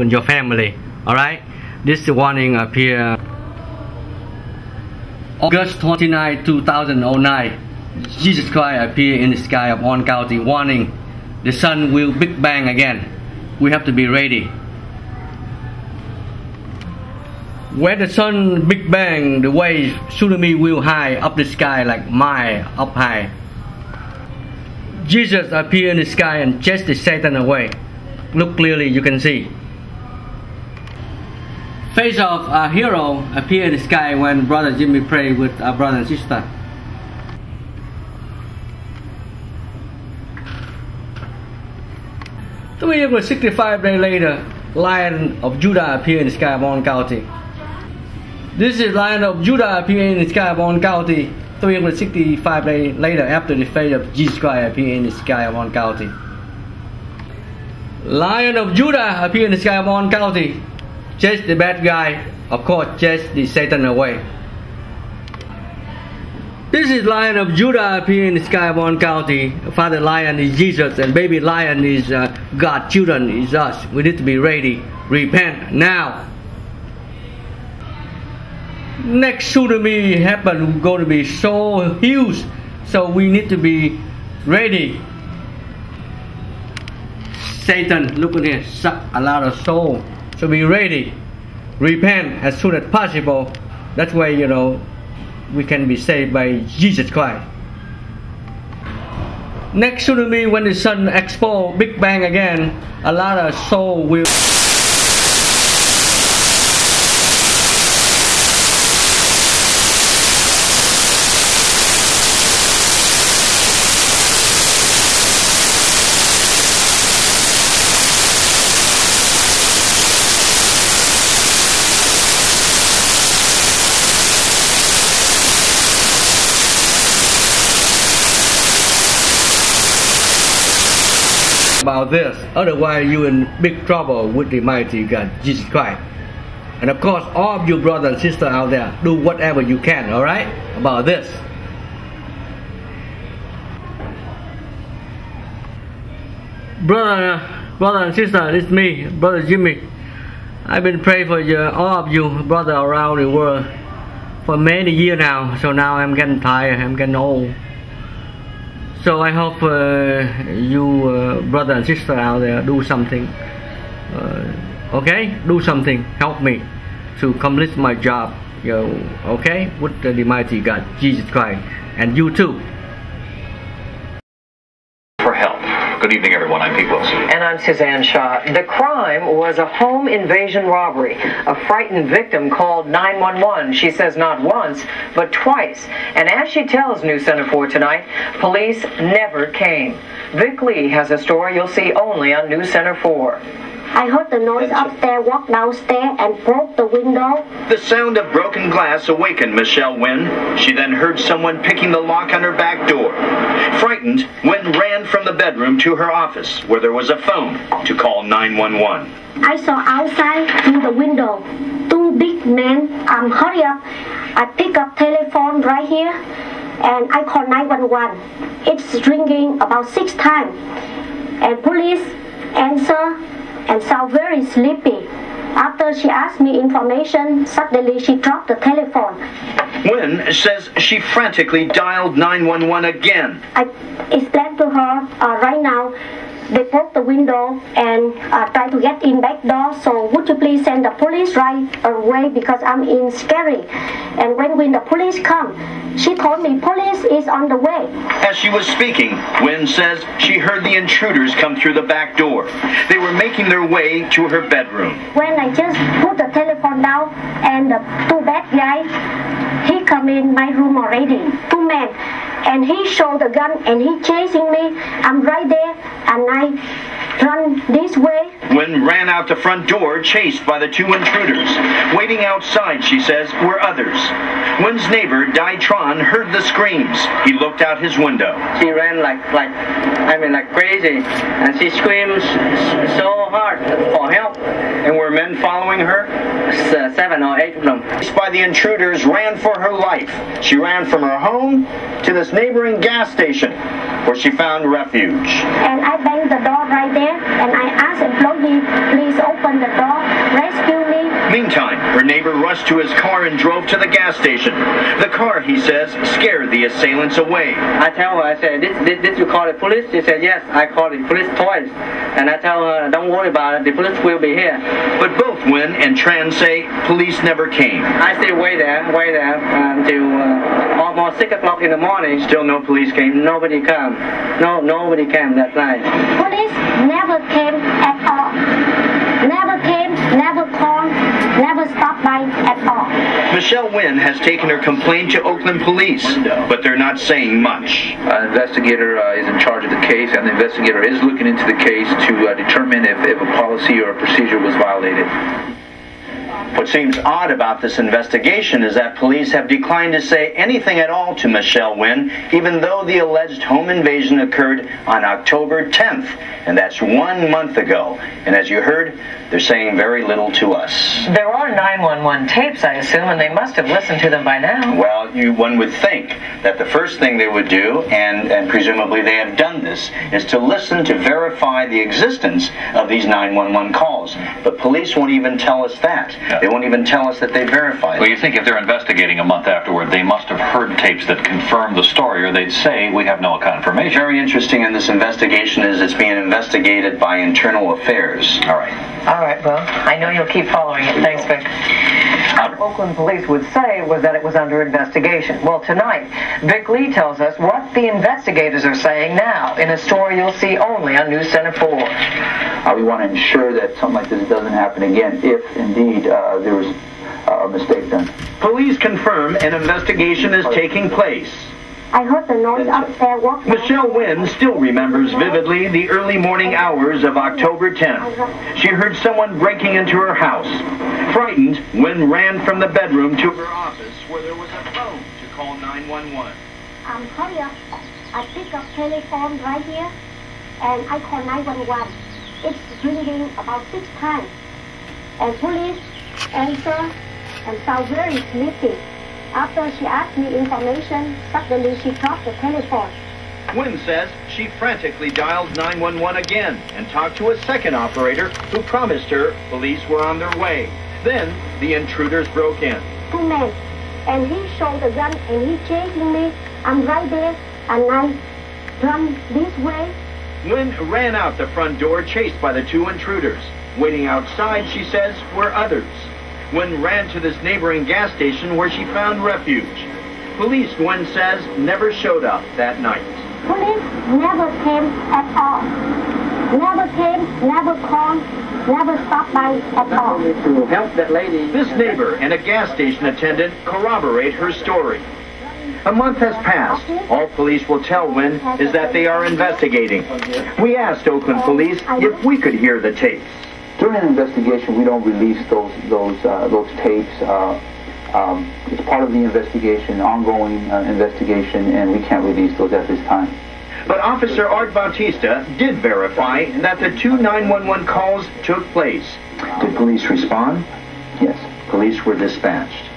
and your family. Alright? This is the warning up here. August 29, 2009. Jesus Christ appeared in the sky of Orange County, warning the sun will Big Bang again. We have to be ready. When the sun Big Bang, the wave tsunami will high up the sky like mile up high. Jesus appeared in the sky and chased the Satan away. Look clearly, you can see. Face of a hero appeared in the sky when Brother Jimmy prayed with our brother and sister. Over 65 days later, Lion of Judah appeared in the sky of Orange County. This is Lion of Judah appearing in the sky of Orange County 365 days later after the face of Jesus Christ appeared in the sky of Orange County. Lion of Judah appeared in the sky of Orange County. Chase the bad guy, of course, chase the Satan away. This is Lion of Judah appearing in the sky of Orange County. Father Lion is Jesus and baby Lion is God, children is us. We need to be ready. Repent now. Next tsunami happen going to be so huge, so we need to be ready. Satan, look at here, suck a lot of soul, so be ready. Repent as soon as possible. That way, you know, we can be saved by Jesus Christ. Next tsunami, when the sun explodes, Big Bang again, a lot of soul will. About this, otherwise you in big trouble with the mighty God, Jesus Christ. And of course, all of you brothers and sisters out there, do whatever you can, alright, about this. Brother and sister, it's me, Brother Jimmy. I've been praying for you, all of you brothers around the world for many years now, so now I'm getting tired, I'm getting old. So I hope you brother and sister out there do something. Okay, do something. Help me to complete my job. Okay, with the mighty God, Jesus Christ, and you too. For help. Good evening, everyone. I'm Pete Wilson. And I'm Suzanne Shaw. The crime was a home invasion robbery. A frightened victim called 911. She says not once, but twice. And as she tells News Center 4 tonight, police never came. Vic Lee has a story you'll see only on News Center 4. I heard the noise upstairs, walked downstairs and broke the window. The sound of broken glass awakened Michelle Wynn. She then heard someone picking the lock on her back door. Frightened, Wynn ran from the bedroom to her office, where there was a phone, to call 911. I saw outside through the window two big men. Hurry up. I pick up telephone right here and I call 911. It's ringing about 6 times. And police answer and sound very sleepy. After she asked me information, suddenly she dropped the telephone. Wynn says she frantically dialed 911 again. I explained to her right now, they broke the window and tried to get in back door, so would you please send the police right away because I'm in scary. And when the police come, she told me police is on the way. As she was speaking, Wynn says she heard the intruders come through the back door. They were making their way to her bedroom. When I just put the telephone down and the two bad guys, he come in my room already, 2 men. And he showed the gun and he chasing me. I'm right there and I run this way. Wynn ran out the front door, chased by the 2 intruders. Waiting outside, she says, were others. Wynn's neighbor, TRAN, heard the screams. He looked out his window. She ran like crazy, and she screams so hard for help. And were men following her? 7 or 8 of them. Chased by the intruders, ran for her life. She ran from her home to this neighboring gas station, where she found refuge. And I banged the door right there, and I asked employee, please open the door. Her neighbor rushed to his car and drove to the gas station. The car, he says, scared the assailants away. I tell her, I said, did you call the police? She said, yes, I called the police twice. And I tell her, don't worry about it, the police will be here. But both Nguyen and Tran say police never came. I stayed way there until almost 6 o'clock in the morning. Still no police came? Nobody came. Nobody came that night. Police never came at all. Never came, never called, never stopped by at all. Michelle Nguyen has taken her complaint to Oakland police, but they're not saying much. An investigator is in charge of the case, and the investigator is looking into the case to determine if a policy or a procedure was violated. What seems odd about this investigation is that police have declined to say anything at all to Michelle Nguyen, even though the alleged home invasion occurred on October 10th, and that's 1 month ago. And as you heard, they're saying very little to us. There are 911 tapes, I assume, and they must have listened to them by now. Well, one would think that the first thing they would do, and presumably they have done this, is to listen to verify the existence of these 911 calls. But police won't even tell us that. They won't even tell us that they verified it. Well, you think if they're investigating a month afterward, they must have heard tapes that confirm the story, or they'd say, we have no confirmation. Very interesting in this investigation is it's being investigated by Internal Affairs. All right, well, I know you'll keep following it. Thanks, Vic. What Oakland police would say was that it was under investigation. Well, tonight, Vic Lee tells us what the investigators are saying now in a story you'll see only on News Center 4. We want to ensure that something like this doesn't happen again if, indeed, there was a mistake done. Police confirm an investigation is taking place. I heard the noise upstairs walking. Michelle Nguyen still remembers vividly the early morning hours of October 10th. She heard someone breaking into her house. Frightened, Nguyen ran from the bedroom to her office where there was a phone to call 911. Hurry up. I pick up telephone right here and I call 911. It's ringing about 6 times. And police answer and sound very sleepy. After she asked me information, suddenly she dropped the telephone. Nguyen says she frantically dialed 911 again and talked to a second operator who promised her police were on their way. Then the intruders broke in. 2 men, and he showed the gun and he chasing me. I'm right there and I run this way. Nguyen ran out the front door chased by the 2 intruders. Waiting outside, she says, were others. Nguyen ran to this neighboring gas station where she found refuge. Police, Nguyen says, never showed up that night. Police never came at all. Never came, never called, never stopped by at all. To help that lady. This neighbor and a gas station attendant corroborate her story. A month has passed. All police will tell Nguyen is that they are investigating. We asked Oakland police if we could hear the tapes. During an investigation, we don't release those tapes. It's part of the investigation, ongoing investigation, and we can't release those at this time. But Officer Art Bautista did verify that the 2 911 calls took place. Did police respond? Yes. Police were dispatched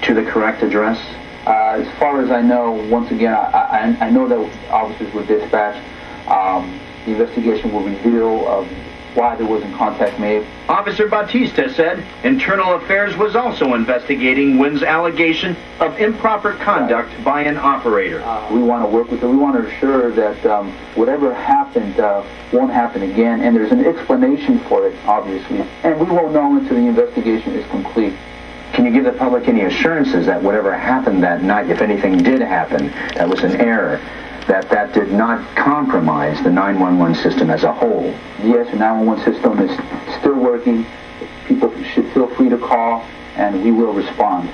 to the correct address? As far as I know, once again, I know that officers were dispatched. The investigation will reveal why there wasn't contact made. Officer Bautista said Internal Affairs was also investigating Nguyen's allegation of improper conduct by an operator. We want to work with her. We want to assure that whatever happened won't happen again, and there's an explanation for it, obviously. And we won't know until the investigation is complete. Can you give the public any assurances that whatever happened that night, if anything did happen, that was an error, that did not compromise the 911 system as a whole? Yes, the 911 system is still working. People should feel free to call, and we will respond.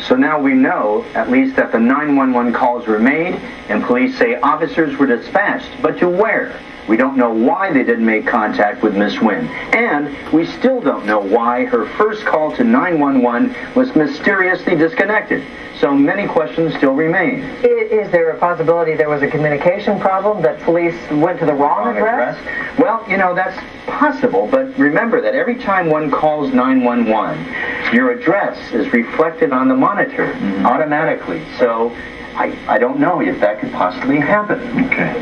So now we know, at least, that the 911 calls were made, and police say officers were dispatched. But to where? We don't know why they didn't make contact with Miss Nguyen. And we still don't know why her first call to 911 was mysteriously disconnected. So many questions still remain. Is there a possibility there was a communication problem, that police went to the wrong address? Well, you know, that's possible, but remember that every time one calls 911, your address is reflected on the monitor automatically. So I don't know if that could possibly happen. Okay.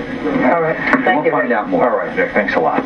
All right. Thank you. We'll find out more. All right, Vic. Thanks a lot.